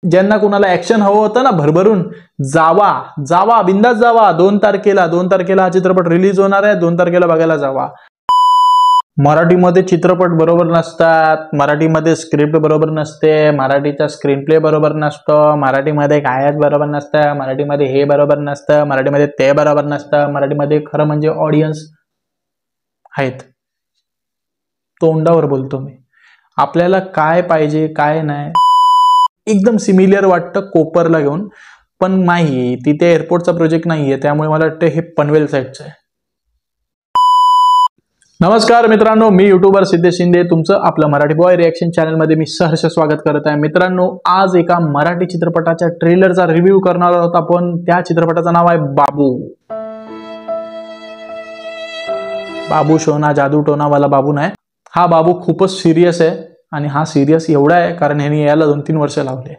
ज्यांना कुणाला ऍक्शन हवं होतं ना भरभरून, जावा जावा बिंदास जावा. 2 तारखेला हा चित्रपट रिलीज होणार आहे. 2 तारखेला बघायला जावा. मराठीमध्ये चित्रपट बरोबर नसतात, मराठीमध्ये स्क्रिप्ट बरोबर नसते, मराठीचा स्क्रीन प्ले बरोबर नसतो, मराठीमध्ये कायच बरोबर नसतं, मराठीमध्ये हे बरोबर नसतं, मराठीमध्ये ते बरोबर नसतं, मराठीमध्ये खरं म्हणजे ऑडियन्स आहेत. तोंडावर बोलतो मी. आपल्याला काय पाहिजे काय नाही एकदम सिमिलर वाटतं कोपरला घेऊन, पण नाही, तिथे एअरपोर्टचा प्रोजेक्ट नाहीये, त्यामुळे मला वाटतं हे पनवेल साईडचं आहे. नमस्कार मित्रांनो, मी युट्यूबर सिद्धेश शिंदे तुमचं आपलं मराठी बॉय रिएक्शन चॅनलमध्ये मी सहर्ष स्वागत करत आहे. मित्रांनो, आज एका मराठी चित्रपटाच्या ट्रेलरचा रिव्ह्यू करणार आहोत आपण. त्या चित्रपटाचं नाव आहे बाबू. बाबू शोना जादू टोनावाला बाबू नाही, हा बाबू खूपच सिरियस आहे. आणि हा सिरियस एवढा आहे कारण ह्याने याला 2-3 वर्ष लावले.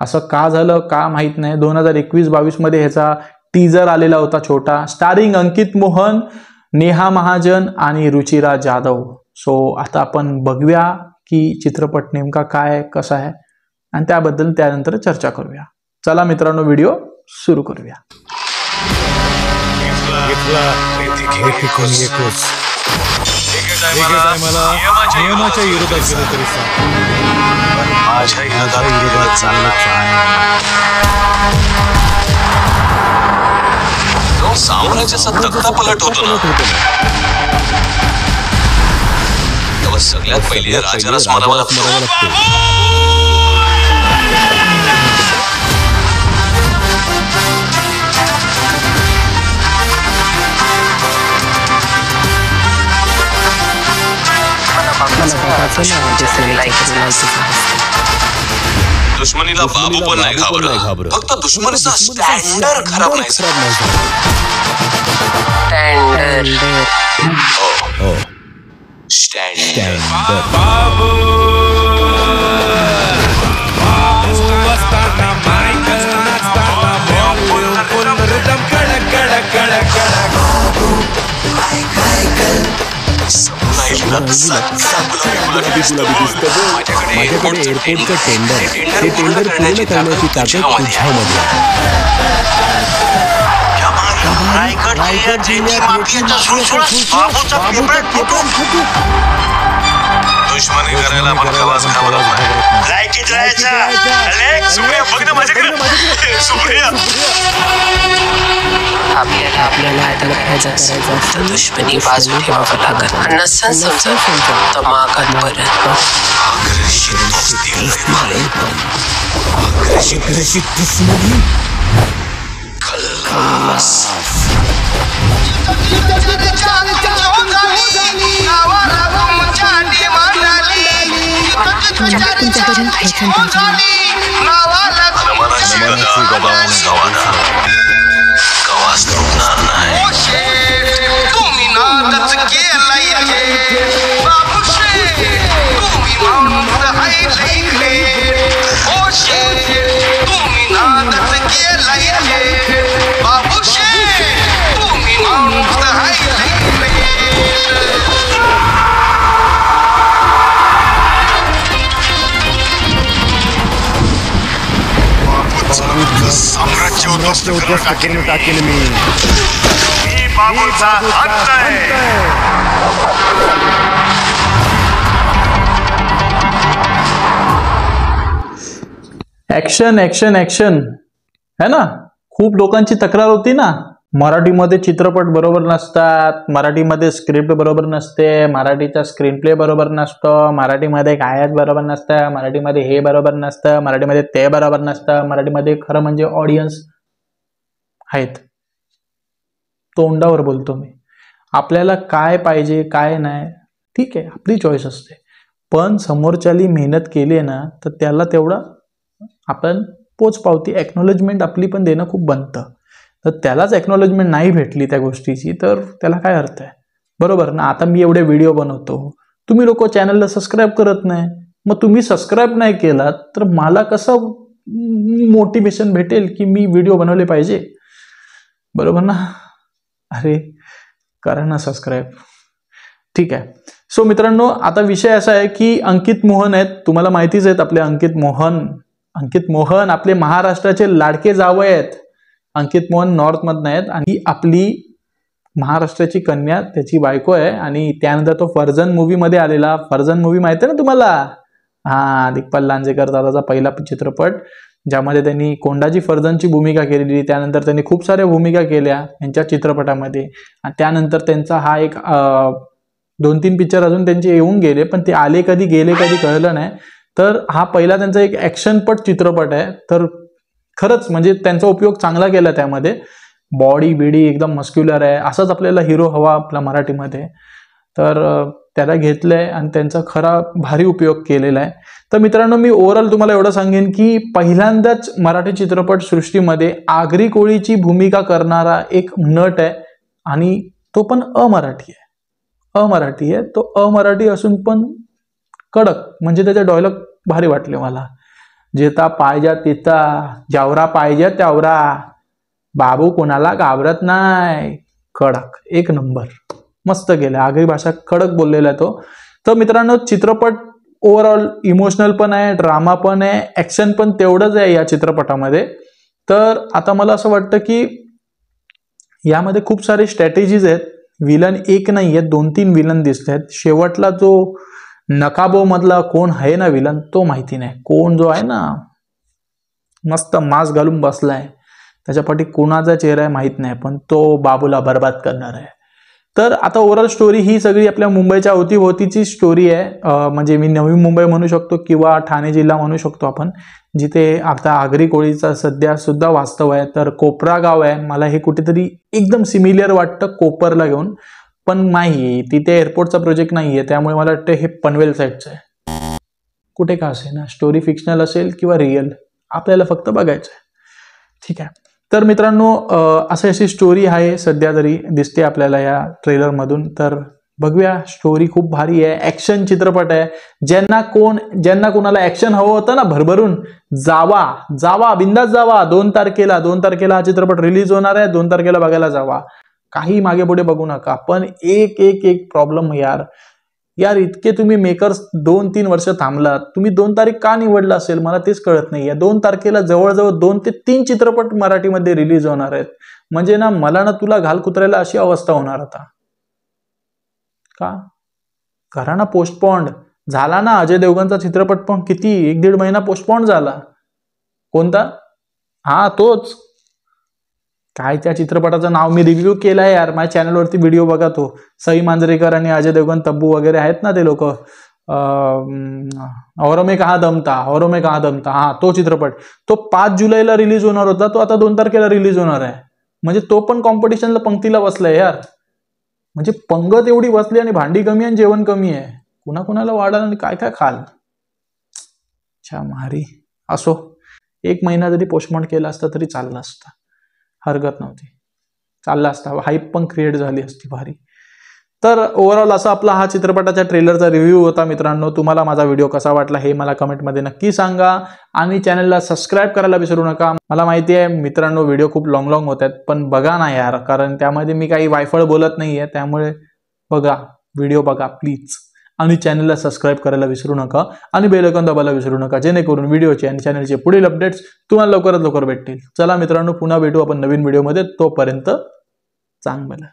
असं का झालं का माहित नाही. 2021-22 मध्ये ह्याचा टीजर आलेला होता छोटा, स्टारिंग अंकित मोहन, नेहा महाजन आणि रुचिरा जाधव. सो आता आपण बघूया की चित्रपट नेमका काय कसा आहे आणि त्याबद्दल त्यानंतर चर्चा करूया. चला मित्रांनो, व्हिडिओ सुरू करूया. नियमाच्या विरोधात गेलं तरी माझ्या विरोधात साम्राज्याचा तख्ता पलट होतो ना, तेव्हा सगळ्यात पहिले राजाला स्मरावं लागतं. दुश्मनीला बाबू पण नाही घाबरत, फक्त दुश्मनीचा स्टँडर्ड खराब नाही. स्टँडर्ड बाबू माझ्याकडे एअरपोर्टचं टेंडर पूर्ण करण्याची ताकद तुझ्यामध्ये दुश्मनी करायला मला कवाच घाबरत नाही. लायकीत राहायचा सुप्रिया, बघ ना माझ्याकडे सुप्रिया. आपल्याला करायचं असतं, दुश्मनी बाजू ठेवावं लागत. नसन समजा मागात परत आग्रशित दुश्मनी खल्लास. कवास तुटणार नाही. तुम्ही नादच केलाय बाबूशे, तुम्ही माणूस आहे तुम्ही नादच केलाय बाबूशे, तुम्ही माणूस आहे. साम्राज्य उद्ध्वस्त करून टाकेल मी बाबूचा अंत आहे. ऍक्शन ऍक्शन ऍक्शन है ना. खूप लोकांची तक्रार होती ना, मराठीमध्ये चित्रपट बरोबर नसतात, मराठीमध्ये स्क्रिप्ट बरोबर नसते, मराठीचा स्क्रीन प्ले बरोबर नसतो, मराठीमध्ये कायच बरोबर नसतं, मराठीमध्ये हे बरोबर नसतं, मराठीमध्ये ते बरोबर नसतं, मराठीमध्ये खरं म्हणजे ऑडियन्स आहेत. तोंडावर बोलतो मी. आपल्याला काय पाहिजे काय नाही ठीक आहे, आपली चॉईस असते, पण समोरच्याली मेहनत केली ना तर त्याला तेवढा आपण पोचपावती एक्नॉलेजमेंट आपली पण देणं खूप बनतं. तर त्यालाच एक्नॉलेजमेंट नाही भेटली त्या गोष्टीची तर त्याला काय अर्थ आहे, बरोबर ना. आता मी एवढे व्हिडिओ बनवतो, तुम्ही लोक चॅनलला सबस्क्राईब करत नाही, मग तुम्ही सबस्क्राईब नाही केलात तर मला कसं मोटिवेशन भेटेल की मी व्हिडिओ बनवले पाहिजे, बरोबर ना. अरे करा ना सबस्क्राईब, ठीक आहे. सो मित्रांनो, आता विषय असा आहे की अंकित मोहन आहेत, तुम्हाला माहितीच आहेत आपले अंकित मोहन. अंकित मोहन आपले महाराष्ट्राचे लाडके जावई आहेत. अंकित मोहन नॉर्थ मधनं आहेत आणि आपली महाराष्ट्राची कन्या त्याची बायको आहे. आणि त्यानंतर तो फर्जन मूवी मध्ये आलेला. फर्जन मूवी माहिती आहे ना तुम्हाला? हा, दिग्पाल लांजेकर दादाचा पहिला चित्रपट, ज्यामध्ये त्यांनी कोंडाजी फर्जनची भूमिका केलेली. त्यानंतर त्यांनी खूप साऱ्या भूमिका केल्या यांच्या चित्रपटामध्ये. आणि त्यानंतर त्यांचा हा एक 2-3 पिक्चर अजून त्यांचे येऊन गेले, पण ते आले कधी गेले कधी कळलं नाही. तर हा पहिला त्यांचा एक ऍक्शनपट चित्रपट आहे. तर खरंच म्हणजे त्यांचा उपयोग चांगला केला त्यामध्ये. बॉडी बिडी एकदम मस्क्युलर आहे, असाच आपल्याला हिरो हवा आपला मराठीमध्ये. तर त्याला घेतलंय आणि त्यांचा खरा भारी उपयोग केलेला आहे. तर मित्रांनो, मी ओव्हरऑल तुम्हाला एवढं सांगेन की पहिल्यांदाच मराठी चित्रपट सृष्टीमध्ये आगरी कोळीची भूमिका करणारा एक नट आहे आणि तो पण अमराठी आहे. तो अमराठी असून पण कडक, म्हणजे त्याचे डायलॉग भारी वाटले मला. जेता पाहिजे तिता, ज्यावरा पाहिजे त्यावरा, बाबू कोणाला घाबरत नाही. कडक, एक नंबर, मस्त केलं. आगरी भाषा कडक बोललेला आहे तो. तर मित्रांनो, चित्रपट ओव्हरऑल इमोशनल पण आहे, ड्रामा पण आहे, ऍक्शन पण तेवढंच आहे या चित्रपटामध्ये. तर आता मला असं वाटतं की यामध्ये खूप सारे स्ट्रॅटेजीज आहेत. विलन एक नाही आहेत, 2-3 विलन दिसत आहेत. शेवटला जो नकाबो मधला कोण आहे ना विलन, तो माहिती नाही. कोण जो आहे ना मस्त मास्क घालून बसलाय, त्याच्या पाठी कोणाचा चेहरा आहे माहित नाही, पण तो बाबूला बर्बाद करणार आहे. तर आता ओव्हरऑल स्टोरी ही सगळी आपल्या मुंबईच्या अवतीभोवतीची स्टोरी आहे. म्हणजे मी नवी मुंबई म्हणू शकतो किंवा ठाणे जिल्हा म्हणू शकतो आपण, जिथे आता आगरी कोळीचा सध्या सुद्धा वास्तव आहे. तर कोपरा गाव आहे. मला हे कुठेतरी एकदम सिमिलियर वाटतं कोपरला घेऊन, पण नाही, तिथे एअरपोर्टचा प्रोजेक्ट नाहीये, त्यामुळे मला वाटतं हे पनवेल साईडचं आहे. कुठे का असेल ना, स्टोरी फिक्शनल असेल किंवा रिअल, आपल्याला फक्त बघायचं आहे. ठीक आहे. तर मित्रांनो, अशी स्टोरी आहे सध्या तरी दिसते आपल्याला या ट्रेलरमधून. तर बघूया, स्टोरी खूप भारी आहे, ऍक्शन चित्रपट आहे. ज्यांना कोणाला ऍक्शन हवं होतं ना भरभरून, जावा बिंदास जावा. 2 तारखेला हा चित्रपट रिलीज होणार आहे. 2 तारखेला बघायला जावा. काही मागे पुढे बघू नका. पण एक प्रॉब्लेम यार इतके तुम्ही मेकर्स 2-3 वर्ष थांबलात, तुम्ही 2 तारीख का निवडला असेल मला तेच कळत नाही. या 2 तारखेला जवळजवळ 2 ते 3 चित्रपट मराठीमध्ये रिलीज होणार आहेत. म्हणजे ना मला ना तुला घाल कुत्र्याला अशी अवस्था होणार आता. का करा ना पोस्टपोन्ड. झाला ना अजय देवगणचा चित्रपट पण किती 1-1.5 महिना पोस्टपोन्ड झाला. कोणता? हा, तोच. काय त्या चित्रपटाचं नाव मी रिव्ह्यू केलाय यार, माझ्या चॅनलवरती व्हिडिओ बघा. तो सई मांजरेकर आणि अजय देवगण, तब्बू वगैरे आहेत ना ते लोक. औरों में कहा दम था, हा तो चित्रपट. तो 5 जुलैला रिलीज होणार होता, तो आता 2 तारखेला रिलीज होणार आहे. म्हणजे तो पण कॉम्पिटिशनला पंक्तीला बसलाय यार. म्हणजे पंगत एवढी बसली आणि भांडी कमी आणि जेवण कमी आहे. कुणाकुणाला वाढाल आणि काय काय खाल. अच्छा मारी. असो, 1 महिना जरी पोस्टपोन केला असता तरी चालला असता, हरकत नव्हती, चालला असता. हाईप पण क्रिएट झाली असती भारी. तर ओव्हरऑल असा आपला हा चित्रपटाच्या ट्रेलरचा रिव्ह्यू होता मित्रांनो. तुम्हाला माझा व्हिडिओ कसा वाटला हे मला कमेंटमध्ये नक्की सांगा आणि चॅनलला सबस्क्राईब करायला विसरू नका. मला माहिती आहे मित्रांनो व्हिडिओ खूप लॉंग होत आहेत, पण बघा ना यार, कारण त्यामध्ये मी काही वायफळ बोलत नाहीये. त्यामुळे बघा, व्हिडिओ बघा प्लीज, आणि चॅनलला सबस्क्राईब करायला विसरू नका आणि बेल आयकॉन दाबायला विसरू नका, जेणेकरून व्हिडिओचे आणि चॅनलचे पुढील अपडेट्स तुम्हाला लवकरात लवकर भेटतील. चला मित्रांनो, पुन्हा भेटू आपण नवीन व्हिडिओमध्ये. तोपर्यंत चांगलं.